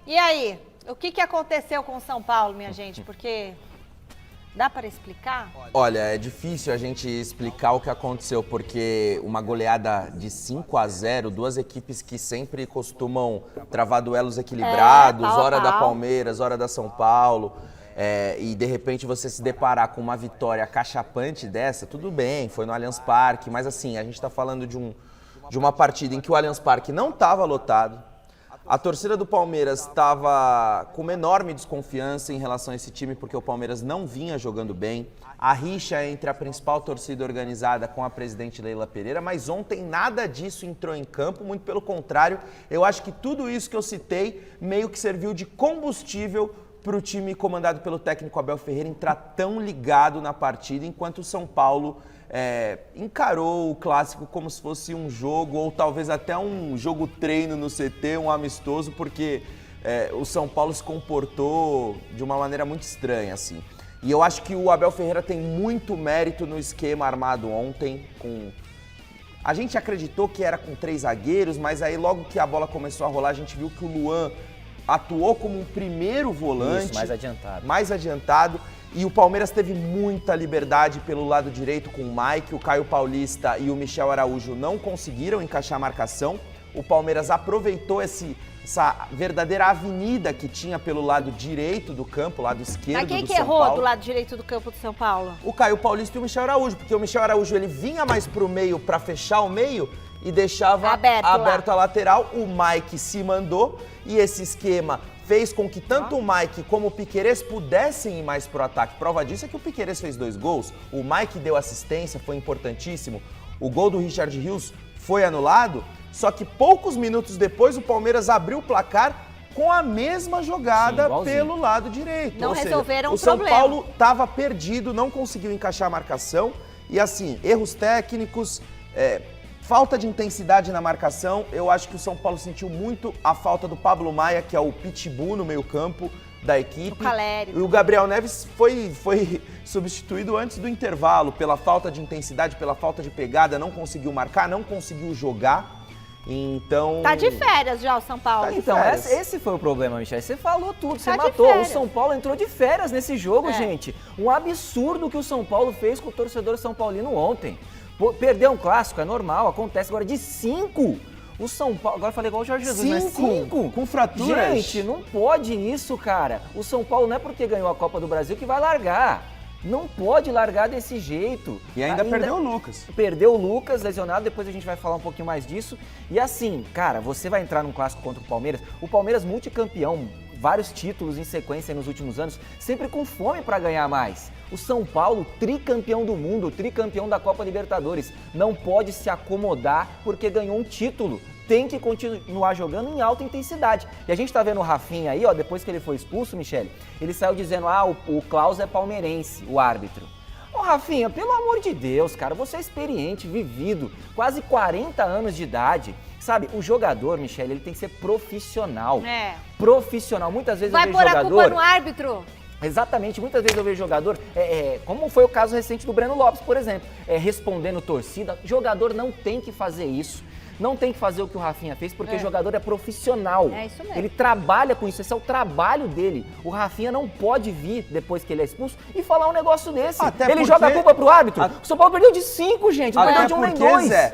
E aí, o que aconteceu com o São Paulo, minha gente? Porque dá para explicar? Olha, é difícil a gente explicar o que aconteceu, porque uma goleada de 5-0, duas equipes que sempre costumam travar duelos equilibrados, pau a hora da pau. Palmeiras, hora da São Paulo, e de repente você se deparar com uma vitória cachapante dessa, tudo bem, foi no Allianz Parque, mas assim, a gente está falando de uma partida em que o Allianz Parque não estava lotado. A torcida do Palmeiras estava com uma enorme desconfiança em relação a esse time, porque o Palmeiras não vinha jogando bem. A rixa entre a principal torcida organizada com a presidente Leila Pereira, mas ontem nada disso entrou em campo, muito pelo contrário. Eu acho que tudo isso que eu citei meio que serviu de combustível para o time comandado pelo técnico Abel Ferreira entrar tão ligado na partida, enquanto o São Paulo encarou o clássico como se fosse um jogo, ou talvez até um jogo treino no CT, um amistoso, porque o São Paulo se comportou de uma maneira muito estranha, assim. E eu acho que o Abel Ferreira tem muito mérito no esquema armado ontem. A gente acreditou que era com 3 zagueiros, mas aí logo que a bola começou a rolar, a gente viu que o Luan atuou como um primeiro volante. Isso, mais adiantado. Mais adiantado. E o Palmeiras teve muita liberdade pelo lado direito com o Mike, o Caio Paulista e o Michel Araújo não conseguiram encaixar a marcação. O Palmeiras aproveitou essa verdadeira avenida que tinha pelo lado direito do campo, lado esquerdo Mas quem do que São errou Paulo. do lado direito do campo do São Paulo? O Caio Paulista e o Michel Araújo, porque o Michel Araújo ele vinha mais pro meio para fechar o meio e deixava aberto a lateral. O Mike se mandou e esse esquema fez com que tanto o Mike como o Piquerez pudessem ir mais pro ataque. Prova disso é que o Piquerez fez 2 gols, o Mike deu assistência, foi importantíssimo. O gol do Richard Rios foi anulado, só que poucos minutos depois o Palmeiras abriu o placar com a mesma jogada pelo lado direito. Não resolveram o São problema. Paulo estava perdido, não conseguiu encaixar a marcação e assim, erros técnicos, falta de intensidade na marcação. Eu acho que o São Paulo sentiu muito a falta do Pablo Maia, que é o pitbull no meio-campo da equipe. O Caleri. E o Gabriel Neves foi substituído antes do intervalo pela falta de intensidade, pela falta de pegada, não conseguiu marcar, não conseguiu jogar. Então... Tá de férias já o São Paulo. Então, esse foi o problema, Michel. Você falou tudo, você Tá de matou. O férias. São Paulo entrou de férias nesse jogo, gente. Um absurdo que o São Paulo fez com o torcedor são paulino ontem. Perdeu um clássico, é normal, acontece agora de 5. O São Paulo, agora eu falei igual o Jorge Jesus, mas 5? Com fraturas. Gente, não pode isso, cara. O São Paulo não é porque ganhou a Copa do Brasil que vai largar. Não pode largar desse jeito. E ainda perdeu o Lucas. Perdeu o Lucas, lesionado, depois a gente vai falar um pouquinho mais disso. E assim, cara, você vai entrar num clássico contra o Palmeiras multicampeão, vários títulos em sequência nos últimos anos, sempre com fome para ganhar mais. O São Paulo, tricampeão do mundo, tricampeão da Copa Libertadores, não pode se acomodar porque ganhou um título. Tem que continuar jogando em alta intensidade. E a gente tá vendo o Rafinha aí, ó, depois que ele foi expulso, Michele, ele saiu dizendo, o Klaus é palmeirense, o árbitro. Ô Rafinha, pelo amor de Deus, cara, você é experiente, vivido, quase 40 anos de idade. Sabe, o jogador, Michele, ele tem que ser profissional. Profissional. Muitas vezes eu vejo jogador... Vai pôr a culpa no árbitro? Exatamente, muitas vezes eu vejo jogador, como foi o caso recente do Breno Lopes, por exemplo, respondendo torcida. Jogador não tem que fazer isso. Não tem que fazer o que o Rafinha fez, porque o jogador é profissional. É isso mesmo. Ele trabalha com isso, esse é o trabalho dele. O Rafinha não pode vir, depois que ele é expulso, e falar um negócio desse. Ele joga a culpa pro árbitro. O São Paulo perdeu de 5, gente, não perdeu de 1 nem 2.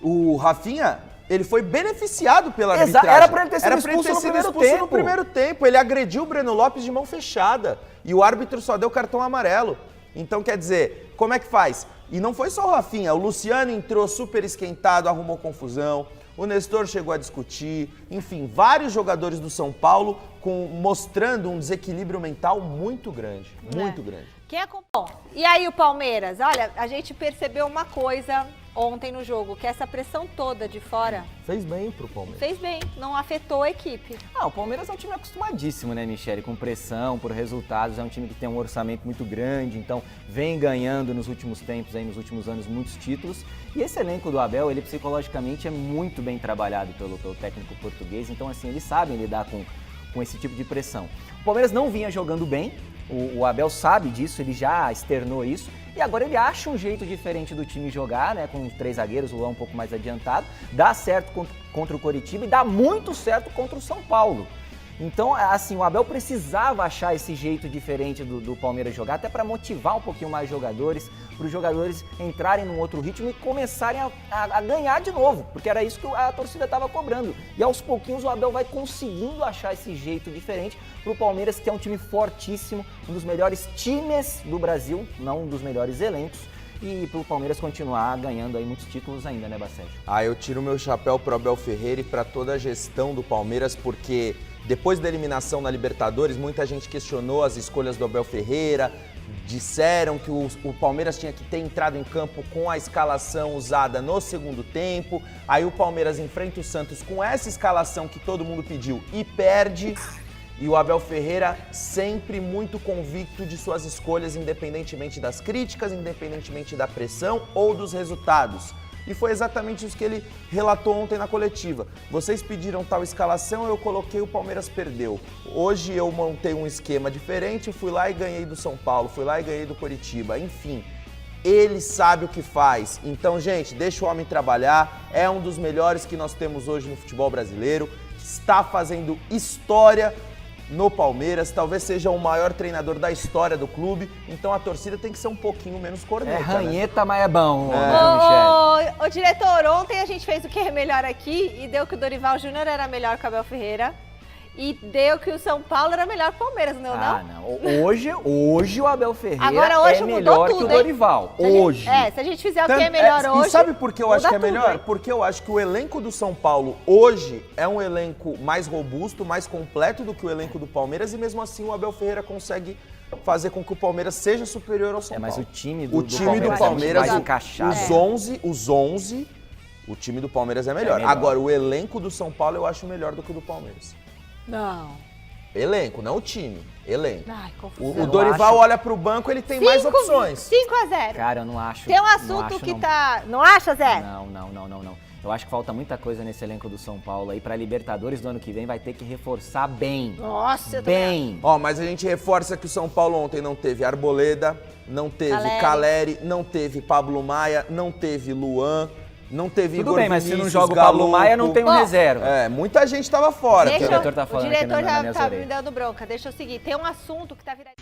O Rafinha, ele foi beneficiado pela arbitragem. Era pra ele ter sido expulso no primeiro tempo. Ele agrediu o Breno Lopes de mão fechada. E o árbitro só deu cartão amarelo. Então, quer dizer, como é que faz? E não foi só o Rafinha, o Luciano entrou super esquentado, arrumou confusão, o Nestor chegou a discutir, enfim, vários jogadores do São Paulo mostrando um desequilíbrio mental muito grande, muito grande. Bom, e aí o Palmeiras? Olha, a gente percebeu uma coisa ontem no jogo, que essa pressão toda de fora... Fez bem pro Palmeiras. Fez bem, não afetou a equipe. O Palmeiras é um time acostumadíssimo, né, Michele? Com pressão, por resultados, é um time que tem um orçamento muito grande, então vem ganhando nos últimos tempos, aí, nos últimos anos, muitos títulos. E esse elenco do Abel, ele psicologicamente é muito bem trabalhado pelo técnico português, então assim, eles sabem lidar com esse tipo de pressão. O Palmeiras não vinha jogando bem, o Abel sabe disso, ele já externou isso, e agora ele acha um jeito diferente do time jogar, né, com 3 zagueiros, o Luan um pouco mais adiantado, dá certo contra o Coritiba e dá muito certo contra o São Paulo. Então, assim, o Abel precisava achar esse jeito diferente do Palmeiras jogar, até para motivar um pouquinho mais jogadores, para os jogadores entrarem num outro ritmo e começarem a ganhar de novo, porque era isso que a torcida estava cobrando. E aos pouquinhos o Abel vai conseguindo achar esse jeito diferente para o Palmeiras, que é um time fortíssimo, um dos melhores times do Brasil, não um dos melhores elencos, e para o Palmeiras continuar ganhando aí muitos títulos ainda, né, Bacete? Eu tiro meu chapéu pro Abel Ferreira e para toda a gestão do Palmeiras, porque depois da eliminação na Libertadores, muita gente questionou as escolhas do Abel Ferreira, disseram que o Palmeiras tinha que ter entrado em campo com a escalação usada no segundo tempo, aí o Palmeiras enfrenta o Santos com essa escalação que todo mundo pediu e perde. E o Abel Ferreira sempre muito convicto de suas escolhas, independentemente das críticas, independentemente da pressão ou dos resultados. E foi exatamente isso que ele relatou ontem na coletiva. Vocês pediram tal escalação, eu coloquei, o Palmeiras perdeu. Hoje eu montei um esquema diferente, fui lá e ganhei do São Paulo, fui lá e ganhei do Coritiba, enfim. Ele sabe o que faz. Então, gente, deixa o homem trabalhar. É um dos melhores que nós temos hoje no futebol brasileiro. Está fazendo história no Palmeiras, talvez seja o maior treinador da história do clube, então a torcida tem que ser um pouquinho menos corneta. É ranheta, né? Mas é bom, Ô, diretor, ontem a gente fez o que é melhor aqui e deu que o Dorival Júnior era melhor que o Abel Ferreira. E deu que o São Paulo era melhor que o Palmeiras, não? Não. Hoje o Abel Ferreira agora, hoje é melhor tudo, que o Dorival. Hoje. Se a gente fizer o que é melhor hoje... E sabe por que eu acho que é melhor? Hein? Porque eu acho que o elenco do São Paulo hoje é um elenco mais robusto, mais completo do que o elenco do Palmeiras e mesmo assim o Abel Ferreira consegue fazer com que o Palmeiras seja superior ao São Paulo. Mas o time do Palmeiras é mais encaixado. Os 11, o time do Palmeiras é melhor. Agora, o elenco do São Paulo eu acho melhor do que o do Palmeiras. Não. Elenco, não o time. Elenco. Ai, confusão. O Dorival olha pro banco, ele tem mais opções. 5-0. Cara, eu não acho. Tem um assunto que tá... Não acha, Zé? Não. Eu acho que falta muita coisa nesse elenco do São Paulo aí. Pra Libertadores do ano que vem vai ter que reforçar bem. Nossa, bem. Mas a gente reforça que o São Paulo ontem não teve Arboleda, não teve Caleri, não teve Pablo Maia, não teve Luan, não teve Igor Tudo bem, mas se Vinícius, não joga o Galopo. Pablo Maia, não tem um reserva. Muita gente tava fora. O diretor tá falando o diretor aqui nas já minhas tá orelhas. me dando bronca. Deixa eu seguir. Tem um assunto que tá virando...